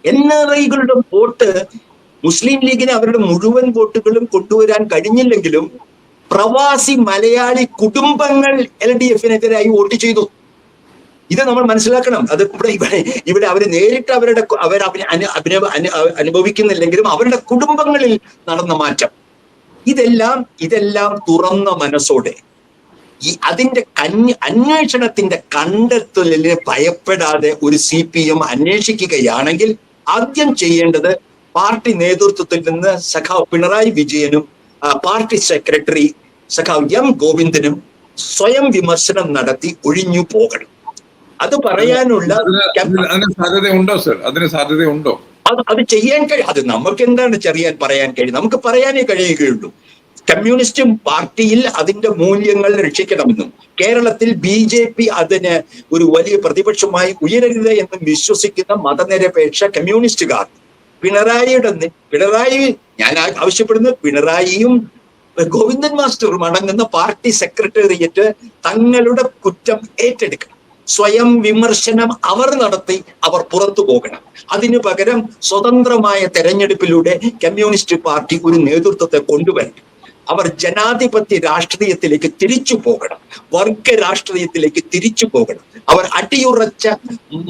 NRIകളുടെ vote മുസ്ലിം ലീഗിന് അവരുടെ മുഴുവൻ വോട്ടുകളും കൊണ്ടുവരാൻ കഴിഞ്ഞില്ലെങ്കിലും പ്രവാസി മലയാളി കുടുംബങ്ങൾ LDFനെതിരായി വോട്ട് ചെയ്തു. ഇത് നമ്മൾ മനസ്സിലാക്കണം. അത് ഇവിടെ അവർ നേരിട്ട് അനുഭവിക്കുന്നില്ലെങ്കിലും അവരുടെ കുടുംബങ്ങളിൽ നടന്ന മാറ്റം, ഇതെല്ലാം തുറന്ന മനസ്സോടെ അതിന്റെ അന്വേഷണത്തിന്റെ കണ്ടെത്തലിന് ഭയപ്പെടാതെ ഒരു CPM അന്വേഷിക്കുകയാണെങ്കിൽ ആദ്യം ചെയ്യേണ്ടത് പാർട്ടി നേതൃത്വത്തിൽ നിന്ന് സഖാവ് പിണറായി വിജയനും പാർട്ടി സെക്രട്ടറി സഖാവ് M ഗോവിന്ദനും സ്വയം വിമർശനം നടത്തി ഒഴിഞ്ഞു പോകണം. അത് പറയാനുള്ള സാധ്യതയുണ്ടോ സർ? അതിന് സാധ്യതയുണ്ടോ? അത് ചെയ്യാൻ കഴിയും. അത് നമുക്ക് എന്താണ് പറയാൻ കഴിയും? നമുക്ക് പറയാനേ കഴിയുകയുള്ളൂ. കമ്മ്യൂണിസ്റ്റ് പാർട്ടിയിൽ അതിന്റെ മൂല്യങ്ങൾ രക്ഷിക്കണമെന്നും കേരളത്തിൽ BJP അതിന് ഒരു വലിയ പ്രതിപക്ഷമായി ഉയരരുത് എന്നും വിശ്വസിക്കുന്ന മതനിരപേക്ഷ കമ്മ്യൂണിസ്റ്റുകാർ പിണറായി ഞാൻ ആവശ്യപ്പെടുന്നത് പിണറായിയും ഗോവിന്ദൻ മാസ്റ്ററും അടങ്ങുന്ന പാർട്ടി സെക്രട്ടേറിയറ്റ് തങ്ങളുടെ കുറ്റം ഏറ്റെടുക്കണം. സ്വയം വിമർശനം അവർ നടത്തി അവർ പുറത്തു പോകണം. അതിനു പകരം സ്വതന്ത്രമായ തെരഞ്ഞെടുപ്പിലൂടെ കമ്മ്യൂണിസ്റ്റ് പാർട്ടി ഒരു നേതൃത്വത്തെ കൊണ്ടുവരണം. അവർ ജനാധിപത്യ രാഷ്ട്രീയത്തിലേക്ക് തിരിച്ചു പോകണം, വർഗ രാഷ്ട്രീയത്തിലേക്ക് തിരിച്ചു പോകണം. അവർ അടിയുറച്ച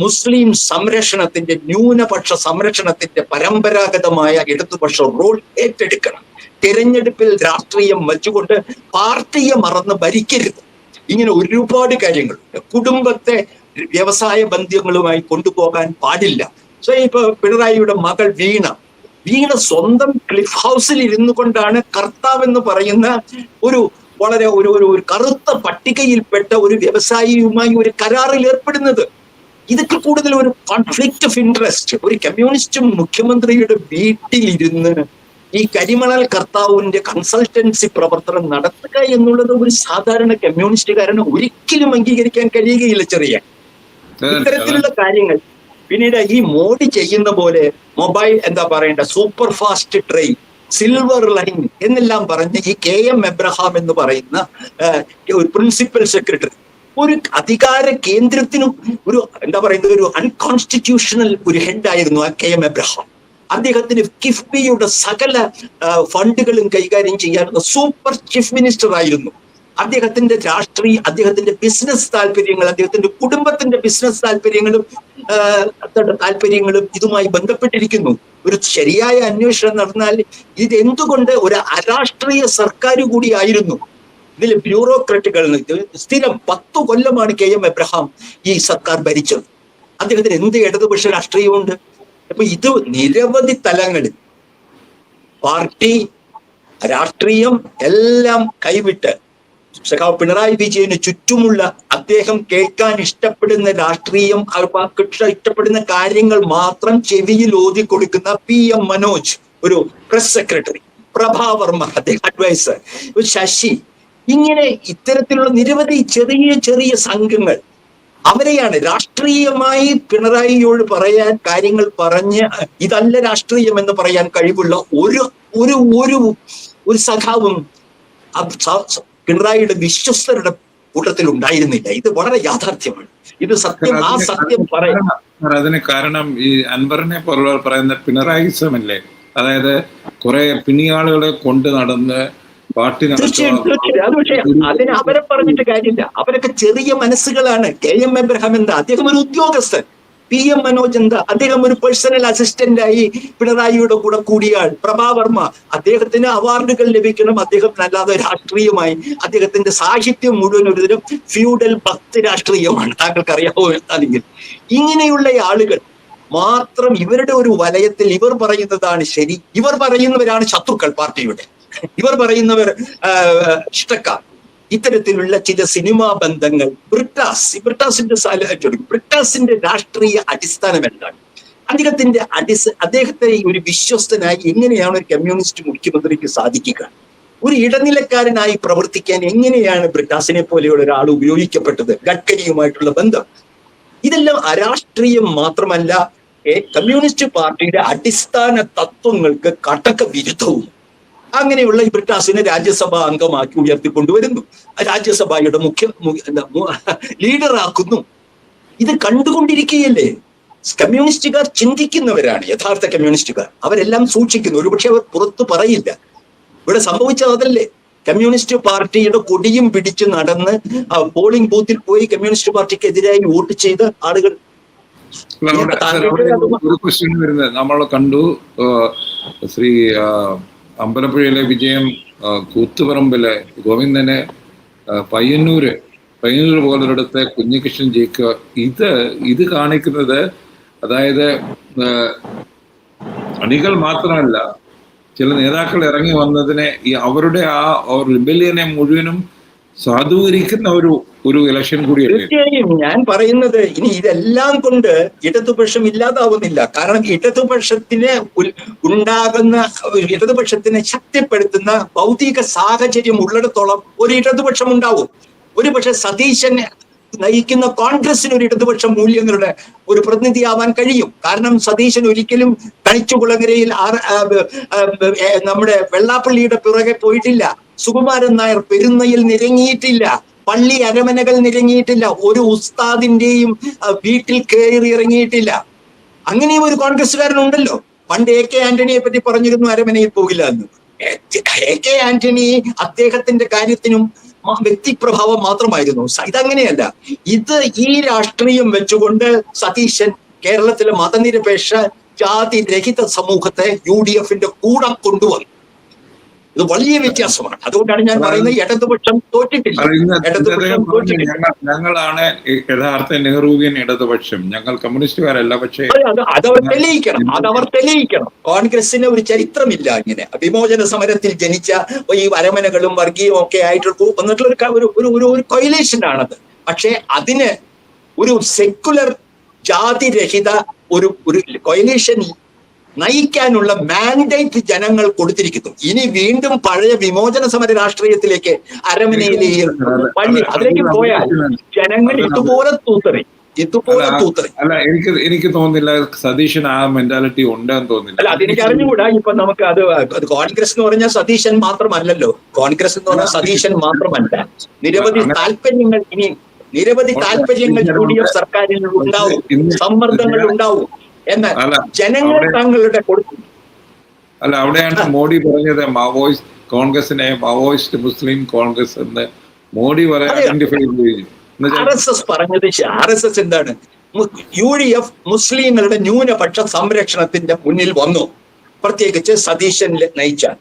മുസ്ലിം സംരക്ഷണത്തിന്റെ, ന്യൂനപക്ഷ സംരക്ഷണത്തിന്റെ പരമ്പരാഗതമായ ഇടതുപക്ഷ റോൾ ഏറ്റെടുക്കണം. തിരഞ്ഞെടുപ്പിൽ രാഷ്ട്രീയം വച്ചുകൊണ്ട് പാർട്ടിയെ മറന്ന് ഭരിക്കരുത്. ഇങ്ങനെ ഒരുപാട് കാര്യങ്ങളുണ്ട്. കുടുംബത്തെ വ്യവസായ ബന്ധങ്ങളുമായി കൊണ്ടുപോകാൻ പാടില്ല. ഇപ്പൊ പിണറായിയുടെ മകൾ വീണ സ്വന്തം ക്ലിഫ് ഹൗസിൽ ഇരുന്നു കൊണ്ടാണ് കർത്താവ് എന്ന് പറയുന്ന ഒരു വളരെ ഒരു കറുത്ത പട്ടികയിൽപ്പെട്ട ഒരു വ്യവസായിയുമായി ഒരു കരാറിൽ ഏർപ്പെടുന്നത്. ഇതൊക്കെ കൂടുതൽ ഒരു കോൺഫ്ലിക്റ്റ് ഓഫ് ഇൻട്രസ്റ്റ്. ഒരു കമ്മ്യൂണിസ്റ്റ് മുഖ്യമന്ത്രിയുടെ വീട്ടിലിരുന്ന് ഈ കരിമണൽ കർത്താവിന്റെ കൺസൾട്ടൻസി പ്രവർത്തനം നടത്തുക എന്നുള്ളത് ഒരു സാധാരണ കമ്മ്യൂണിസ്റ്റുകാരന് ഒരിക്കലും അംഗീകരിക്കാൻ കഴിയുകയില്ല. ഇത്തരത്തിലുള്ള കാര്യങ്ങൾ പിന്നീട് ഈ മോഡി ചെയ്യുന്ന പോലെ mobile super fast train, silver line എന്നെല്ലാം പറഞ്ഞ് ഈ KM എബ്രഹാം എന്ന് പറയുന്ന ഒരു പ്രിൻസിപ്പൽ സെക്രട്ടറി ഒരു അധികാര കേന്ദ്രത്തിനും ഒരു അൺകോൺസ്റ്റിറ്റ്യൂഷണൽ ഒരു ഹെഡായിരുന്നു ആ KM എബ്രഹാം. അദ്ദേഹത്തിന് കിഫ്ബിയുടെ സകല ഫണ്ടുകളും കൈകാര്യം ചെയ്യാനുള്ള സൂപ്പർ ചീഫ് മിനിസ്റ്റർ ആയിരുന്നു. അദ്ദേഹത്തിന്റെ ബിസിനസ് താല്പര്യങ്ങൾ, അദ്ദേഹത്തിന്റെ കുടുംബത്തിന്റെ ബിസിനസ് താല്പര്യങ്ങളും ഇതുമായി ബന്ധപ്പെട്ടിരിക്കുന്നു. ഒരു ശരിയായ അന്വേഷണം നടന്നാൽ ഇത് എന്തുകൊണ്ട് ഒരു അരാഷ്ട്രീയ സർക്കാർ കൂടിയായിരുന്നു. ഇതിൽ ബ്യൂറോക്രാറ്റുകൾ സ്ഥിരം 10 കൊല്ലമാണ് KM എബ്രഹാം ഈ സർക്കാർ ഭരിച്ചത്. അദ്ദേഹത്തിന് എന്ത് ഇടതുപക്ഷ രാഷ്ട്രീയമുണ്ട്? അപ്പൊ ഇത് നിരവധി തലങ്ങളിൽ പാർട്ടി രാഷ്ട്രീയം എല്ലാം കൈവിട്ട് സഖാവ് പിണറായി വിജയന് ചുറ്റുമുള്ള അദ്ദേഹം കേൾക്കാൻ ഇഷ്ടപ്പെടുന്ന രാഷ്ട്രീയം, ഇഷ്ടപ്പെടുന്ന കാര്യങ്ങൾ മാത്രം ചെവിയിൽ ഓതി കൊടുക്കുന്ന PM മനോജ്, ഒരു പ്രസ് സെക്രട്ടറി, പ്രഭാവർമ്മ അദ്ദേഹം അഡ്വൈസർ, ശശി, ഇങ്ങനെ ഇത്തരത്തിലുള്ള നിരവധി ചെറിയ സംഘങ്ങൾ അവരെയാണ് രാഷ്ട്രീയമായി പിണറായിയോട് പറയാൻ കാര്യങ്ങൾ പറഞ്ഞ് ഇതല്ല രാഷ്ട്രീയം എന്ന് പറയാൻ കഴിവുള്ള ഒരു സഖാവും പിണറായിയുടെ വിശ്വസ്തരുടെ കൂട്ടത്തിൽ ഉണ്ടായിരുന്നില്ല. ഇത് വളരെ യാഥാർത്ഥ്യമാണ്. ഇത് സത്യം. ആ സത്യം പറയാം. അതിന് കാരണം ഈ അൻവറിനെ പോലുള്ളവർ പറയുന്ന പിണറായിസമല്ലേ? അതായത് കുറെ പിണിയാളുകളെ കൊണ്ട് നടന്ന് പാർട്ടി അതിന് അവരെ പറഞ്ഞിട്ട് കാര്യമില്ല. അവരൊക്കെ ചെറിയ മനസ്സുകളാണ്. KM എബ്രഹാം എന്താ? അദ്ദേഹം ഒരു ഉദ്യോഗസ്ഥൻ. PM മനോജ് എന്താ? അദ്ദേഹം ഒരു പേഴ്സണൽ അസിസ്റ്റന്റായി പിണറായിയുടെ കൂടെ കൂടിയാൾ. പ്രഭാവർമ്മ, അദ്ദേഹത്തിന് അവാർഡുകൾ ലഭിക്കണം. അദ്ദേഹം അല്ലാതെ രാഷ്ട്രീയമായി അദ്ദേഹത്തിന്റെ സാഹിത്യം മുഴുവൻ ഒരുതരം ഫ്യൂഡൽ ഭക്തി രാഷ്ട്രീയമാണ്. താങ്കൾക്ക് അറിയാവോ അല്ലെങ്കിൽ? ഇങ്ങനെയുള്ള ആളുകൾ മാത്രം ഇവരുടെ ഒരു വലയത്തിൽ ഇവർ പറയുന്നതാണ് ശരി, ഇവർ പറയുന്നവരാണ് ശത്രുക്കൾ പാർട്ടിയുടെ, ഇവർ പറയുന്നവർ ഇഷ്ടക്കാർ. ഇത്തരത്തിലുള്ള ചില സിനിമാ ബന്ധങ്ങൾ. ബ്രിട്ടാസിന്റെ രാഷ്ട്രീയ അടിസ്ഥാനം എന്താണ്? അദ്ദേഹത്തെ ഒരു വിശ്വസ്തനായി എങ്ങനെയാണ് ഒരു കമ്മ്യൂണിസ്റ്റ് മുഖ്യമന്ത്രിക്ക് സാധിക്കുക? ഒരു ഇടനിലക്കാരനായി പ്രവർത്തിക്കാൻ എങ്ങനെയാണ് ബ്രിട്ടാസിനെ പോലെയുള്ള ഒരാൾ ഉപയോഗിക്കപ്പെട്ടത്? ഗഡ്കരിയുമായിട്ടുള്ള ബന്ധം, ഇതെല്ലാം അരാഷ്ട്രീയം മാത്രമല്ല, കമ്മ്യൂണിസ്റ്റ് പാർട്ടിയുടെ അടിസ്ഥാന തത്വങ്ങൾക്ക് കടക വിരുദ്ധവും. അങ്ങനെയുള്ള ഈ ബ്രിട്ടാസിനെ രാജ്യസഭാ അംഗമാക്കി ഉയർത്തിക്കൊണ്ടുവരുന്നു, രാജ്യസഭയുടെ ലീഡറാക്കുന്നു. ഇത് കണ്ടുകൊണ്ടിരിക്കുകയല്ലേ? കമ്മ്യൂണിസ്റ്റുകാർ ചിന്തിക്കുന്നവരാണ്, യഥാർത്ഥ കമ്മ്യൂണിസ്റ്റുകാർ. അവരെല്ലാം സൂക്ഷിക്കുന്നു, ഒരുപക്ഷെ അവർ പുറത്തു പറയില്ല. ഇവിടെ സംഭവിച്ചത് അതല്ലേ? കമ്മ്യൂണിസ്റ്റ് പാർട്ടിയുടെ കൊടിയും പിടിച്ച് നടന്ന് പോളിംഗ് ബൂത്തിൽ പോയി കമ്മ്യൂണിസ്റ്റ് പാർട്ടിക്ക് എതിരായി വോട്ട് ചെയ്ത ആളുകൾ. ഒരു ക്വസ്റ്റ്യൻ വരുന്നത് നമ്മൾ കണ്ടു, ശ്രീ അമ്പലപ്പുഴയിലെ വിജയം, കൂത്തുപറമ്പിലെ ഗോവിന്ദനെ, പയ്യന്നൂര് പോലൊരിടത്തെ കുഞ്ഞികൃഷ്ണൻ ജയിക്കുക. ഇത് കാണിക്കുന്നത്, അതായത് അണികൾ മാത്രമല്ല, ചില നേതാക്കൾ ഇറങ്ങി വന്നതിനെ, അവരുടെ ആ റിബല്യനെ മുഴുവനും സാധൂകരിക്കുന്ന ഒരു ഇലക്ഷൻ കൂടിയല്ലേ? തീർച്ചയായും ഞാൻ പറയുന്നത്, ഇനി ഇതെല്ലാം കൊണ്ട് ഇടതുപക്ഷം ഇല്ലാതാവുന്നില്ല. കാരണം ഇടതുപക്ഷത്തിനെ ശക്തിപ്പെടുത്തുന്ന ഭൗതിക സാഹചര്യം ഉള്ളിടത്തോളം ഒരു ഇടതുപക്ഷം ഉണ്ടാവും. ഒരുപക്ഷെ സതീശൻ നയിക്കുന്ന കോൺഗ്രസിന് ഒരു ഇടതുപക്ഷ മൂല്യങ്ങളുടെ ഒരു പ്രതിനിധിയാവാൻ കഴിയും. കാരണം സതീശൻ ഒരിക്കലും തണിച്ചുകുളങ്ങരയിൽ നമ്മുടെ വെള്ളാപ്പള്ളിയുടെ പിറകെ പോയിട്ടില്ല. സുകുമാരൻ നായർ പെരുന്നയിൽ നിരങ്ങിയിട്ടില്ല. പള്ളി അരമനകൾ നിരങ്ങിയിട്ടില്ല. ഒരു ഉസ്താദിന്റെയും വീട്ടിൽ കയറി ഇറങ്ങിയിട്ടില്ല. അങ്ങനെയും ഒരു കോൺഗ്രസ്സുകാരനുണ്ടല്ലോ. പണ്ട് AK ആന്റണിയെ പറ്റി പറഞ്ഞിരുന്നു അരമനയിൽ പോകില്ല എന്ന്. AK ആന്റണി അദ്ദേഹത്തിന്റെ കാര്യത്തിനും വ്യക്തിപ്രഭാവം മാത്രമായിരുന്നു. ഇതങ്ങനെയല്ല. ഈ രാഷ്ട്രീയം വെച്ചുകൊണ്ട് സതീശൻ കേരളത്തിലെ മതനിരപേക്ഷ ജാതി രഹിത സമൂഹത്തെ UDFന്റെ കൂടെ കൊണ്ടുവന്നു. ഇത് വലിയ വ്യത്യാസമാണ്. അതുകൊണ്ടാണ് ഞാൻ പറയുന്നത് ഇടതുപക്ഷം തോറ്റിട്ടില്ല. ഞങ്ങളാണ് യഥാർത്ഥ നെഹ്റുവിയൻ ഇടതുപക്ഷം, ഞങ്ങൾ കമ്മ്യൂണിസ്റ്റുകാരല്ല. പക്ഷേ അതവർ തെളിയിക്കണം. കോൺഗ്രസിന് ഒരു ചരിത്രമില്ല ഇങ്ങനെ വിമോചന സമരത്തിൽ ജനിച്ച ഈ അരമനകളും വർഗീയവും ഒക്കെ ആയിട്ട് വന്നിട്ടുള്ള ഒരു കൊയിലേഷനാണത്. പക്ഷെ അതിന് ഒരു സെക്കുലർ ജാതിരഹിത ഒരു കൊയിലേഷൻ നയിക്കാനുള്ള മാൻഡേറ്റ് ജനങ്ങൾ കൊടുത്തിരിക്കുന്നു. ഇനി വീണ്ടും പഴയ വിമോചന സമര രാഷ്ട്രീയത്തിലേക്ക്, അരമനയിലെയും പള്ളി അതിലേക്ക് പോയാൽ ജനങ്ങൾ ഇതുപോലെ തൂത്തറി. അല്ല, എനിക്ക് തോന്നുന്നില്ല സതീശൻ ആ മെന്റാലിറ്റി ഉണ്ടെന്ന് തോന്നുന്നില്ല. അല്ല, അതെനിക്ക് അറിഞ്ഞുകൂടാ. ഇപ്പൊ നമുക്ക് അത് കോൺഗ്രസ് എന്ന് പറഞ്ഞാൽ സതീശൻ മാത്രമല്ലല്ലോ. കോൺഗ്രസ് എന്ന് പറഞ്ഞാൽ സതീശൻ മാത്രമല്ല, നിരവധി താല്പര്യങ്ങൾ UDF സർക്കാരിൽ ഉണ്ടാവും, സമ്മർദ്ദങ്ങൾ ഉണ്ടാവും. എന്നാൽ ജനങ്ങൾ തങ്ങളുടെ അല്ല, അവിടെയാണ് മോഡി പറഞ്ഞത് കോൺഗ്രസിനെ മാവോയിസ്റ്റ് മുസ്ലിം കോൺഗ്രസ് എന്ന് മോഡി ഐഡന്റിഫൈ ചെയ്തു. RSS പറഞ്ഞത് RSS എന്താണ്? UDF മുസ്ലിങ്ങളുടെ ന്യൂനപക്ഷ സംരക്ഷണത്തിന്റെ മുന്നിൽ വന്നു, പ്രത്യേകിച്ച് സതീശൻ നയിച്ചാൽ.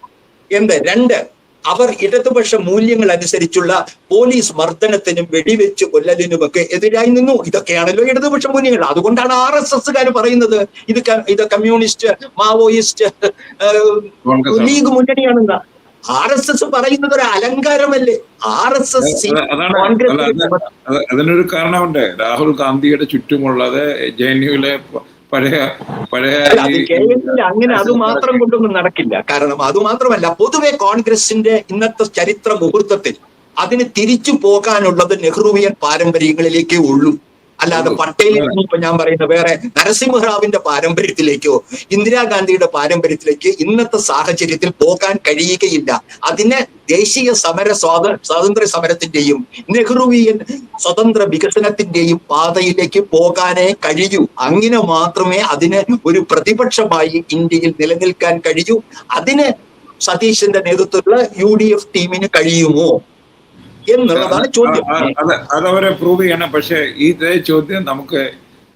രണ്ട്, അവർ ഇടതുപക്ഷ മൂല്യങ്ങൾ അനുസരിച്ചുള്ള പോലീസ് മർദ്ദനത്തിനും വെടിവെച്ച് കൊല്ലലിനുമൊക്കെ എതിരായി നിന്നു. ഇതൊക്കെയാണല്ലോ ഇടതുപക്ഷ മൂല്യങ്ങൾ. അതുകൊണ്ടാണ് RSSകാർ പറയുന്നത് ഇത് കമ്മ്യൂണിസ്റ്റ് മാവോയിസ്റ്റ് ലീഗ് മുന്നണിയാണെന്ന. RSS പറയുന്നത് ഒരു അലങ്കാരമല്ലേ? അതിനൊരു കാരണമുണ്ട്. രാഹുൽ ഗാന്ധിയുടെ ചുറ്റുമുള്ളത് JNUവിലെ പഴയ അങ്ങനെ അത് മാത്രം കൊണ്ടൊന്നും നടക്കില്ല. കാരണം അതുമാത്രമല്ല, പൊതുവെ കോൺഗ്രസിന്റെ ഇന്നത്തെ ചരിത്ര മുഹൂർത്തത്തിൽ അതിന് തിരിച്ചു പോകാനുള്ളത് നെഹ്റുവിയൻ പാരമ്പര്യങ്ങളിലേക്കേ ഉള്ളൂ. അല്ലാതെ പട്ടേലിൽ ഇപ്പൊ ഞാൻ പറയുന്ന വേറെ നരസിംഹറാവിന്റെ പാരമ്പര്യത്തിലേക്കോ ഇന്ദിരാഗാന്ധിയുടെ പാരമ്പര്യത്തിലേക്ക് ഇന്നത്തെ സാഹചര്യത്തിൽ പോകാൻ കഴിയുകയില്ല. അതിന് ദേശീയ സ്വാതന്ത്ര്യ സമരത്തിന്റെയും നെഹ്റുവിയൻ സ്വതന്ത്ര വികസനത്തിന്റെയും പാതയിലേക്ക് പോകാനേ കഴിയൂ. അങ്ങനെ മാത്രമേ അതിന് ഒരു പ്രതിപക്ഷമായി ഇന്ത്യയിൽ നിലനിൽക്കാൻ കഴിയൂ. അതിന് സതീശന്റെ നേതൃത്വത്തിലുള്ള UDF ടീമിന് കഴിയുമോ എന്നുള്ളതാണ് ചോദ്യം. അതവരെ പ്രൂവ് ചെയ്യണം. പക്ഷെ ഇതേ ചോദ്യം നമുക്ക്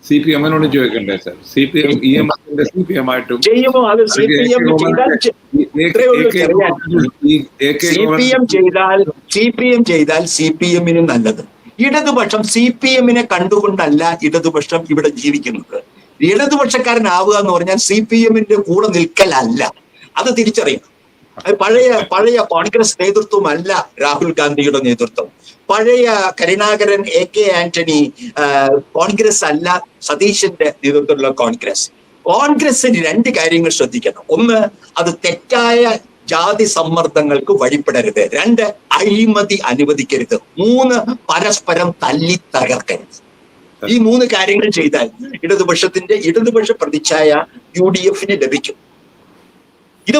CPM-നോട് ചോദിക്കണ്ടേ സാർ? CPM ആയിട്ടും ചെയ്യുമോ? അത് CPM ചെയ്താൽ CPM-ന് നല്ലത്. ഇടതുപക്ഷം CPM-നെ കണ്ടുകൊണ്ടല്ല ഇടതുപക്ഷം ഇവിടെ ജീവിക്കുന്നത്. ഇടതുപക്ഷക്കാരനാവുക എന്ന് പറഞ്ഞാൽ CPM-ന്റെ കൂടെ നിൽക്കലല്ല. അത് തിരിച്ചറിയണം. പഴയ കോൺഗ്രസ് നേതൃത്വമല്ല രാഹുൽ ഗാന്ധിയുടെ നേതൃത്വം. പഴയ കരുണാകരൻ AK ആന്റണി കോൺഗ്രസ് അല്ല സതീശന്റെ നേതൃത്വത്തിലുള്ള കോൺഗ്രസിന് രണ്ട് കാര്യങ്ങൾ ശ്രദ്ധിക്കണം. ഒന്ന്, അത് തെറ്റായ ജാതി സമ്മർദ്ദങ്ങൾക്ക് വഴിപ്പെടരുത്. രണ്ട്, അഴിമതി അനുവദിക്കരുത്. മൂന്ന്, പരസ്പരം തല്ലി തകർക്കരുത്. ഈ മൂന്ന് കാര്യങ്ങൾ ചെയ്താൽ ഇടതുപക്ഷ പ്രതിച്ഛായ UDF-ന് ലഭിക്കും. ഇത്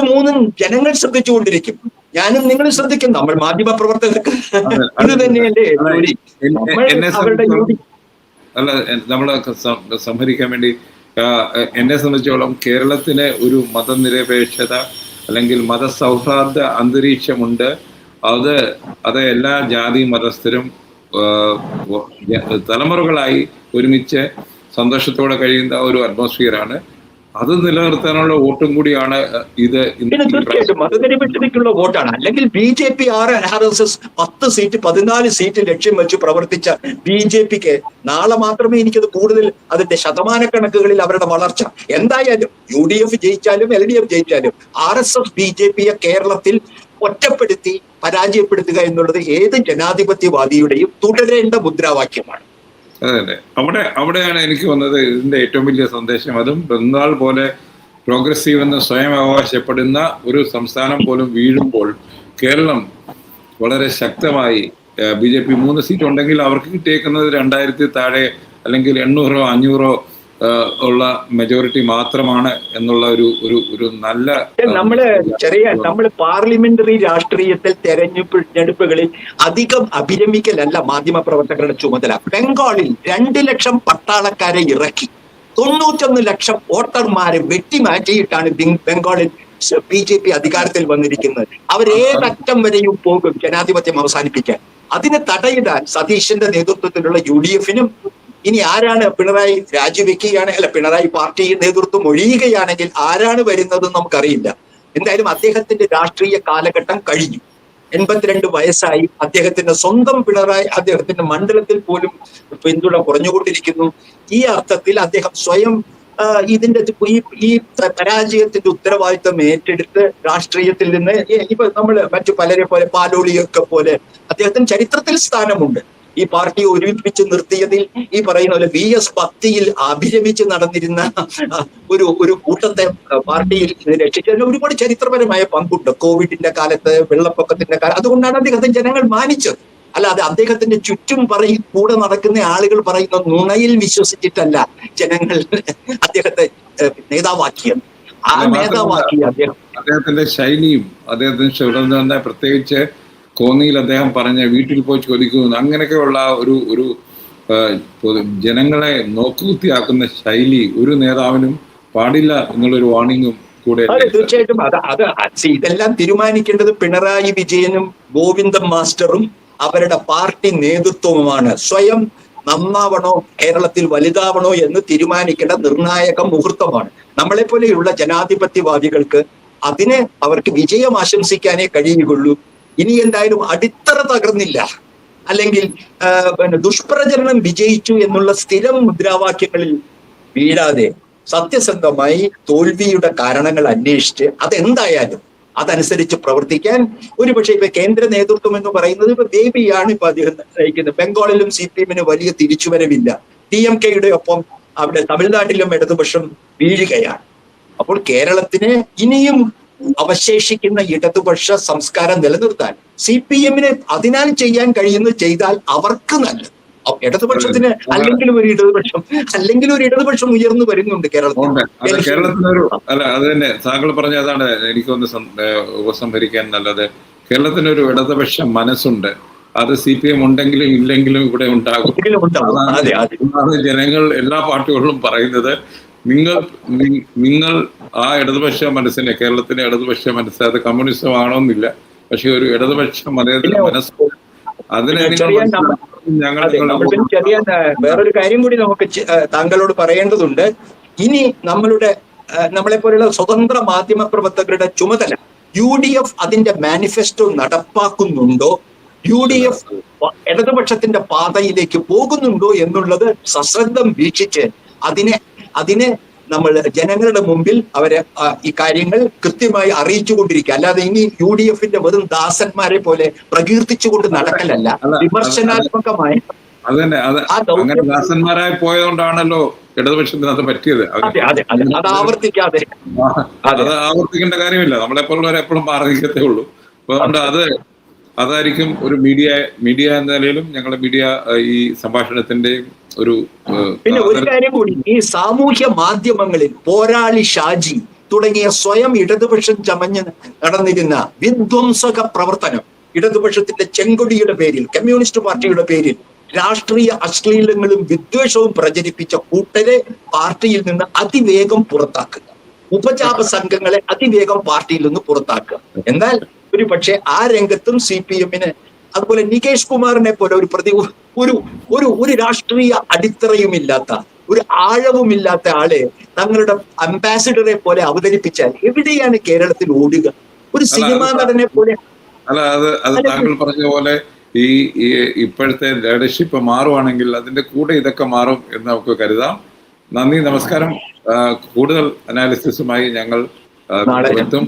മൂന്നും ജനങ്ങൾ ശ്രദ്ധിച്ചുകൊണ്ടിരിക്കും. ഞാനും നിങ്ങളും ശ്രദ്ധിക്കും. നമ്മൾ മാധ്യമ പ്രവർത്തകർക്ക് ഇത് തന്നെയല്ലേ ജോലി. അവരുടെ അല്ല നമ്മൾ സംഹരിക്കാൻ വേണ്ടി എന്നെ സംബന്ധിച്ചോളം കേരളത്തിന് ഒരു മതനിരപേക്ഷത അല്ലെങ്കിൽ മതസൗഹാർദ്ദ അന്തരീക്ഷമുണ്ട്. അത് എല്ലാ ജാതി മതസ്ഥരും തലമുറകളായി ഒരുമിച്ച് സന്തോഷത്തോടെ കഴിയുന്ന ഒരു അറ്റ്മോസ്ഫിയറാണ്. അത് നിലനിർത്താനുള്ള വോട്ടും കൂടിയാണ് ഇത്. പിന്നെ തീർച്ചയായിട്ടും മതനിരപേക്ഷതയ്ക്കുള്ള വോട്ടാണ്. അല്ലെങ്കിൽ BJP RSS 10 സീറ്റ് 14 സീറ്റ് ലക്ഷ്യം വെച്ച് പ്രവർത്തിച്ച BJPക്ക് നാളെ മാത്രമേ എനിക്കത് കൂടുതൽ അതിന്റെ ശതമാനക്കണക്കുകളിൽ അവരുടെ വളർച്ച എന്തായാലും UDF ജയിച്ചാലും LDF ജയിച്ചാലും RSS BJPയെ കേരളത്തിൽ ഒറ്റപ്പെടുത്തി പരാജയപ്പെടുത്തുക എന്നുള്ളത് ഏത് ജനാധിപത്യവാദിയുടെയും തുടരേണ്ട മുദ്രാവാക്യമാണ്. അതെ, അവിടെയാണ് എനിക്ക് വന്നത് ഇതിന്റെ ഏറ്റവും വലിയ സന്ദേശം. അതും ബംഗാൾ പോലെ പ്രോഗ്രസീവ് എന്ന് സ്വയം അവകാശപ്പെടുന്ന ഒരു സംസ്ഥാനം പോലും വീഴുമ്പോൾ കേരളം വളരെ ശക്തമായി BJP 3 സീറ്റ് ഉണ്ടെങ്കിൽ അവർക്ക് കിട്ടിയേക്കുന്നത് 2000 താഴെ അല്ലെങ്കിൽ 800 500 ഉള്ള മെജോറിറ്റി മാത്രമാണ് എന്നുള്ള ഒരു നല്ല നമ്മള് പാർലമെന്ററി രാഷ്ട്രീയത്തിൽ തെരഞ്ഞെടുപ്പുകളിൽ അധികം അഭിരമിക്കലല്ല മാധ്യമപ്രവർത്തകരുടെ ചുമതല. ബംഗാളിൽ 2 ലക്ഷം പട്ടാളക്കാരെ ഇറക്കി 91 ലക്ഷം വോട്ടർമാരെ വെട്ടിമാറ്റിയിട്ടാണ് ബംഗാളിൽ BJP അധികാരത്തിൽ വന്നിരിക്കുന്നത്. അവരേതറ്റം വരെയും പോകും ജനാധിപത്യം അവസാനിപ്പിക്കാൻ. അതിന് തടയിടാൻ സതീശന്റെ നേതൃത്വത്തിലുള്ള UDFനും ഇനി ആരാണ് പിണറായി രാജിവെക്കുകയാണ്, അല്ല പിണറായി പാർട്ടി നേതൃത്വം ഒഴിയുകയാണെങ്കിൽ ആരാണ് വരുന്നതെന്ന് നമുക്കറിയില്ല. എന്തായാലും അദ്ദേഹത്തിന്റെ രാഷ്ട്രീയ കാലഘട്ടം കഴിഞ്ഞു. 82 വയസ്സായി. അദ്ദേഹത്തിന്റെ സ്വന്തം പിണറായി അദ്ദേഹത്തിന്റെ മണ്ഡലത്തിൽ പോലും പിന്തുണ കുറഞ്ഞുകൊണ്ടിരിക്കുന്നു. ഈ അർത്ഥത്തിൽ അദ്ദേഹം സ്വയം ഇതിന്റെ ഈ പരാജയത്തിന്റെ ഉത്തരവാദിത്വം ഏറ്റെടുത്ത് രാഷ്ട്രീയത്തിൽ നിന്ന് ഇപ്പൊ നമ്മള് മറ്റു പലരെ പോലെ പാലോളിയൊക്കെ പോലെ അദ്ദേഹത്തിന് ചരിത്രത്തിൽ സ്ഥാനമുണ്ട്. ഈ പാർട്ടിയെ ഒരുമിപ്പിച്ച് നിർത്തിയതിൽ ഈ പറയുന്ന പോലെ VS ഭക്തിയിൽ അഭിരമിച്ച് നടന്നിരുന്ന ഒരു കൂട്ടത്തെ പാർട്ടിയിൽ രക്ഷിച്ചതിന് ഒരുപാട് ചരിത്രപരമായ പങ്കുണ്ട്. കോവിഡിന്റെ കാലത്ത്, വെള്ളപ്പൊക്കത്തിന്റെ കാലത്ത്. അതുകൊണ്ടാണ് അദ്ദേഹത്തെ ജനങ്ങൾ മാനിച്ചത്. അല്ലാതെ അദ്ദേഹത്തിന്റെ ചുറ്റും കൂടെ നടക്കുന്ന ആളുകൾ പറയുന്ന നുണയിൽ വിശ്വസിച്ചിട്ടല്ല ജനങ്ങൾ അദ്ദേഹത്തെ നേതാവാക്കിയത്. ആ നേതാവാക്കി അദ്ദേഹത്തിന്റെ ശൈലിയും അദ്ദേഹത്തിന് പ്രത്യേകിച്ച് കോന്നിയിൽ അദ്ദേഹം പറഞ്ഞ വീട്ടിൽ പോയി ചോദിക്കുന്നു, അങ്ങനെയൊക്കെയുള്ള ഒരു ജനങ്ങളെ നോക്കുകുത്തിയാക്കുന്ന ശൈലി ഒരു നേതാവിനും പാടില്ല എന്നുള്ളൊരു വാർണിംഗും കൂടെ. തീർച്ചയായിട്ടും ഇതെല്ലാം തീരുമാനിക്കേണ്ടത് പിണറായി വിജയനും ഗോവിന്ദൻ മാസ്റ്ററും അവരുടെ പാർട്ടി നേതൃത്വവുമാണ്. സ്വയം നന്നാവണോ കേരളത്തിൽ വലുതാവണോ എന്ന് തീരുമാനിക്കേണ്ട നിർണായക മുഹൂർത്തമാണ്. നമ്മളെ പോലെയുള്ള ജനാധിപത്യവാദികൾക്ക് അവർക്ക് വിജയം ആശംസിക്കാനേ കഴിയുകയുള്ളൂ. ഇനി എന്തായാലും അടിത്തറ തകർന്നില്ല, അല്ലെങ്കിൽ ദുഷ്പ്രചരണം വിജയിച്ചു എന്നുള്ള സ്ഥിരം മുദ്രാവാക്യങ്ങളിൽ വീഴാതെ സത്യസന്ധമായി തോൽവിയുടെ കാരണങ്ങൾ അന്വേഷിച്ച് അതെന്തായാലും അതനുസരിച്ച് പ്രവർത്തിക്കാൻ ഒരുപക്ഷെ ഇപ്പൊ കേന്ദ്ര നേതൃത്വം എന്ന് പറയുന്നത് ഇപ്പൊ ബേബിയാണ് ഇപ്പൊ അദ്ദേഹം നയിക്കുന്നത്. ബംഗാളിലും CPM-ന് വലിയ തിരിച്ചുവരവില്ല. DMK-യുടെ ഒപ്പം അവിടെ തമിഴ്നാട്ടിലും ഇടതുപക്ഷം വീഴുകയാണ്. അപ്പോൾ കേരളത്തിന് ഇനിയും അവശേഷിക്കുന്ന ഇടതുപക്ഷ സംസ്കാരം നിലനിർത്താൻ CPM-ന് അതിനാൽ ചെയ്യാൻ കഴിയുന്നത് ചെയ്താൽ അവർക്ക് നല്ലത്. ഇടതുപക്ഷത്തിന് അല്ലെങ്കിൽ ഒരു ഇടതുപക്ഷം ഉയർന്നു വരുന്നുണ്ട് കേരളത്തിനൊരു അത് തന്നെ താങ്കൾ പറഞ്ഞ അതാണ് എനിക്കൊന്ന് ഉപസംഹരിക്കാൻ നല്ലത്. കേരളത്തിനൊരു ഇടതുപക്ഷ മനസ്സുണ്ട്. അത് CPM ഉണ്ടെങ്കിലും ഇല്ലെങ്കിലും ഇവിടെ ഉണ്ടാകും. അതാണ് ജനങ്ങൾ എല്ലാ പാർട്ടികളിലും പറയുന്നത്. നിങ്ങൾ ആ ഇടതുപക്ഷ മനസ്സിനെ, കേരളത്തിലെ ഇടതുപക്ഷ മനസ്സ്, അത് കമ്മ്യൂണിസം ആണോന്നില്ല, പക്ഷെ ഒരു ഇടതുപക്ഷ മനസ്സ് അതിനെ വേറൊരു കാര്യം കൂടി നമുക്ക് താങ്കളോട് പറയേണ്ടതുണ്ട്. ഇനി നമ്മളെ പോലെയുള്ള സ്വതന്ത്ര മാധ്യമ പ്രവർത്തകരുടെ ചുമതല UDF അതിന്റെ മാനിഫെസ്റ്റോ നടപ്പാക്കുന്നുണ്ടോ, UDF ഇടതുപക്ഷത്തിന്റെ പാതയിലേക്ക് പോകുന്നുണ്ടോ എന്നുള്ളത് സശ്രദ്ധം വീക്ഷിച്ച് അതിനെ നമ്മൾ ജനങ്ങളുടെ മുമ്പിൽ അവരെ ഈ കാര്യങ്ങൾ കൃത്യമായി അറിയിച്ചുകൊണ്ടിരിക്കുക. അല്ലാതെ ഇനി UDF-ന്റെ വെറും ദാസന്മാരെ പോലെ പ്രകീർത്തിച്ചുകൊണ്ട് നടക്കലല്ല, വിമർശനാത്മകമായ അങ്ങനെ ദാസന്മാരായി പോയതുകൊണ്ടാണല്ലോ ഇടതുപക്ഷത്തിന് അത് പറ്റിയത്. അത് ആവർത്തിക്കേണ്ട കാര്യമില്ല. നമ്മളെപ്പോലുള്ളവരെ എപ്പോഴും മാറിക്കത്തേ ഉള്ളൂ. അതുകൊണ്ട് അതായിരിക്കും ഒരു മീഡിയ എന്ന നിലയിലും ഞങ്ങളുടെ മീഡിയ ഈ സംഭാഷണത്തിന്റെയും പിന്നെ ഒരു കാര്യം കൂടി, ഈ സാമൂഹ്യ മാധ്യമങ്ങളിൽ പോരാളി ഷാജി തുടങ്ങിയ സ്വയം ഇടതുപക്ഷം ചമഞ്ഞ് നടന്നിരുന്ന വിധ്വംസക പ്രവർത്തനം ഇടതുപക്ഷത്തിന്റെ ചെങ്കൊടിയുടെ പേരിൽ, കമ്മ്യൂണിസ്റ്റ് പാർട്ടിയുടെ പേരിൽ രാഷ്ട്രീയ അശ്ലീലങ്ങളും വിദ്വേഷവും പ്രചരിപ്പിച്ച കൂട്ടരെ പാർട്ടിയിൽ നിന്ന് അതിവേഗം പുറത്താക്കുക, ഉപചാപ സംഘങ്ങളെ അതിവേഗം പാർട്ടിയിൽ നിന്ന് പുറത്താക്കുക. എന്നാൽ ഒരു പക്ഷേ ആ രംഗത്തും CPM-ന്, അതുപോലെ നികേഷ് കുമാറിനെ പോലെ ഒരു രാഷ്ട്രീയ അടിത്തറയുമില്ലാത്ത, ഒരു ആഴവുമില്ലാത്ത ആളെ തങ്ങളുടെ അംബാസിഡറെ പോലെ അവതരിപ്പിച്ചാൽ എവിടെയാണ് കേരളത്തിൽ ഓടുക? ഒരു സിനിമാ നടനെ പോലെ. അല്ല, അത് താങ്കൾ പറഞ്ഞ പോലെ ഈ ഇപ്പോഴത്തെ ലീഡർഷിപ്പ് മാറുവാണെങ്കിൽ അതിന്റെ കൂടെ ഇതൊക്കെ മാറും എന്ന് നമുക്ക് കരുതാം. നന്ദി, നമസ്കാരം. കൂടുതൽ അനാലിസിസുമായി ഞങ്ങൾ നാളെ എത്തും.